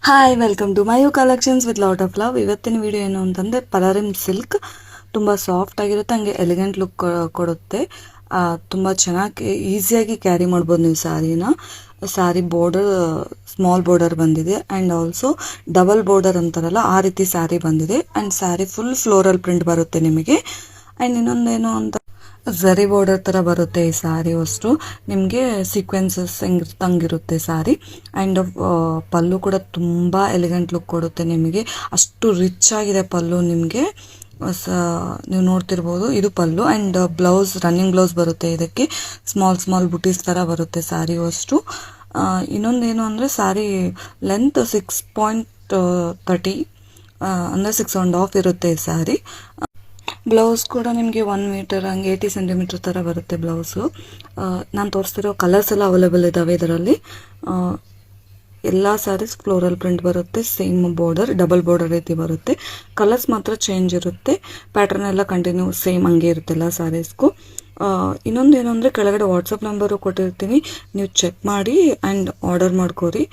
Hi welcome to my collections with lot of love. ಇವತ್ತಿನ video ಏನು ಅಂತಂದರೆ ಪರಾರಿಮ್ silk ತುಂಬ ಸಾಫ್ಟ್ ಆಗಿರುತ್ತೆ, ಹಂಗೆ ಎಲಿಗೆಂಟ್ ಲುಕ್ ಕೊಡುತ್ತೆ. ತುಂಬ ಚೆನ್ನಾಗಿ ಈಸಿಯಾಗಿ ಕ್ಯಾರಿ ಮಾಡ್ಬೋದು ನೀವು ಸ್ಯಾರಿನ. ಸ್ಯಾರಿ ಬಾರ್ಡರ್ ಸ್ಮಾಲ್ ಬಾರ್ಡರ್ ಬಂದಿದೆ ಆ್ಯಂಡ್ ಆಲ್ಸೋ ಡಬಲ್ ಬಾರ್ಡರ್ ಅಂತಾರಲ್ಲ ಆ ರೀತಿ ಸ್ಯಾರಿ ಬಂದಿದೆ. And sari full floral print ಬರುತ್ತೆ ನಿಮಗೆ. ಆ್ಯಂಡ್ ಇನ್ನೊಂದೇನು ಅಂತ ಝರಿ ಬಾರ್ಡರ್ ಥರ ಬರುತ್ತೆ ಈ ಸ್ಯಾರಿ. ಅಷ್ಟು ನಿಮಗೆ ಸೀಕ್ವೆನ್ಸಸ್ ತಂಗಿರುತ್ತೆ ಸ್ಯಾರಿ. ಆ್ಯಂಡ್ ಪಲ್ಲು ಕೂಡ ತುಂಬ ಎಲಿಗೆಂಟ್ ಲುಕ್ ಕೊಡುತ್ತೆ ನಿಮಗೆ. ಅಷ್ಟು ರಿಚ್ ಆಗಿದೆ ಪಲ್ಲು ನಿಮಗೆ. ನೀವು ನೋಡ್ತಿರ್ಬೋದು, ಇದು ಪಲ್ಲು. ಆ್ಯಂಡ್ ಬ್ಲೌಸ್ ರನ್ನಿಂಗ್ ಬ್ಲೌಸ್ ಬರುತ್ತೆ ಇದಕ್ಕೆ. ಸ್ಮಾಲ್ ಬುಟೀಸ್ ಥರ ಬರುತ್ತೆ ಸ್ಯಾರಿ ಅಷ್ಟು. ಇನ್ನೊಂದೇನು ಅಂದರೆ ಸ್ಯಾರಿ ಲೆಂತ್ 6.30 ಅಂದರೆ 6.5 ಇರುತ್ತೆ ಈ ಸ್ಯಾರಿ. ಬ್ಲೌಸ್ ಕೂಡ ನಿಮಗೆ 1 ಮೀಟರ್ ಹಂಗೆ 80 ಸೆಂಟಿಮೀಟರ್ ಥರ ಬರುತ್ತೆ ಬ್ಲೌಸು. ನಾನು ತೋರಿಸ್ತಿರೋ ಕಲರ್ಸ್ ಎಲ್ಲ ಅವೈಲೇಬಲ್ ಇದ್ದಾವೆ ಇದರಲ್ಲಿ. ಎಲ್ಲ ಸ್ಯಾರೀಸ್ ಫ್ಲೋರಲ್ ಪ್ರಿಂಟ್ ಬರುತ್ತೆ, ಸೇಮ್ ಬಾರ್ಡರ್ ಡಬಲ್ ಬಾರ್ಡರ್ ರೀತಿ ಬರುತ್ತೆ. ಕಲರ್ಸ್ ಮಾತ್ರ ಚೇಂಜ್ ಇರುತ್ತೆ, ಪ್ಯಾಟರ್ನ್ ಎಲ್ಲ ಕಂಟಿನ್ಯೂ ಸೇಮ್ ಹಂಗೆ ಇರುತ್ತೆ ಎಲ್ಲ ಸ್ಯಾರೀಸ್ಗೂ. ಇನ್ನೊಂದು ಏನು ಅಂದರೆ ಕೆಳಗಡೆ ವಾಟ್ಸಪ್ ನಂಬರು ಕೊಟ್ಟಿರ್ತೀನಿ, ನೀವು ಚೆಕ್ ಮಾಡಿ ಆ್ಯಂಡ್ ಆರ್ಡರ್ ಮಾಡ್ಕೋರಿ.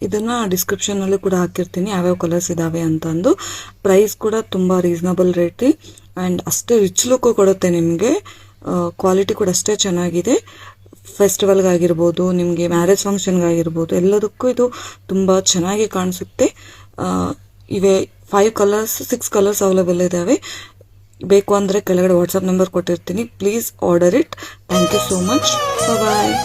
ಇದನ್ನು ಡಿಸ್ಕ್ರಿಪ್ಷನಲ್ಲಿ ಕೂಡ ಹಾಕಿರ್ತೀನಿ ಯಾವ್ಯಾವ ಕಲರ್ಸ್ ಇದ್ದಾವೆ ಅಂತಂದು. ಪ್ರೈಸ್ ಕೂಡ ತುಂಬ ರೀಸನಬಲ್ ರೇಟ್ ಆ್ಯಂಡ್ ಅಷ್ಟೇ ರಿಚ್ ಲುಕ್ಕು ಕೊಡುತ್ತೆ ನಿಮಗೆ. ಕ್ವಾಲಿಟಿ ಕೂಡ ಅಷ್ಟೇ ಚೆನ್ನಾಗಿದೆ. ಫೆಸ್ಟಿವಲ್ಗಾಗಿರ್ಬೋದು, ನಿಮಗೆ ಮ್ಯಾರೇಜ್ ಫಂಕ್ಷನ್ಗಾಗಿರ್ಬೋದು, ಎಲ್ಲದಕ್ಕೂ ಇದು ತುಂಬ ಚೆನ್ನಾಗಿ ಕಾಣಿಸುತ್ತೆ. ಇವೆ 5 ಕಲರ್ಸ್ 6 ಕಲರ್ಸ್ ಅವೈಲೇಬಲ್ ಇದ್ದಾವೆ. ಬೇಕು ಅಂದರೆ ಕೆಳಗಡೆ ವಾಟ್ಸಪ್ ನಂಬರ್ ಕೊಟ್ಟಿರ್ತೀನಿ, please order it. Thank you so much. Bye.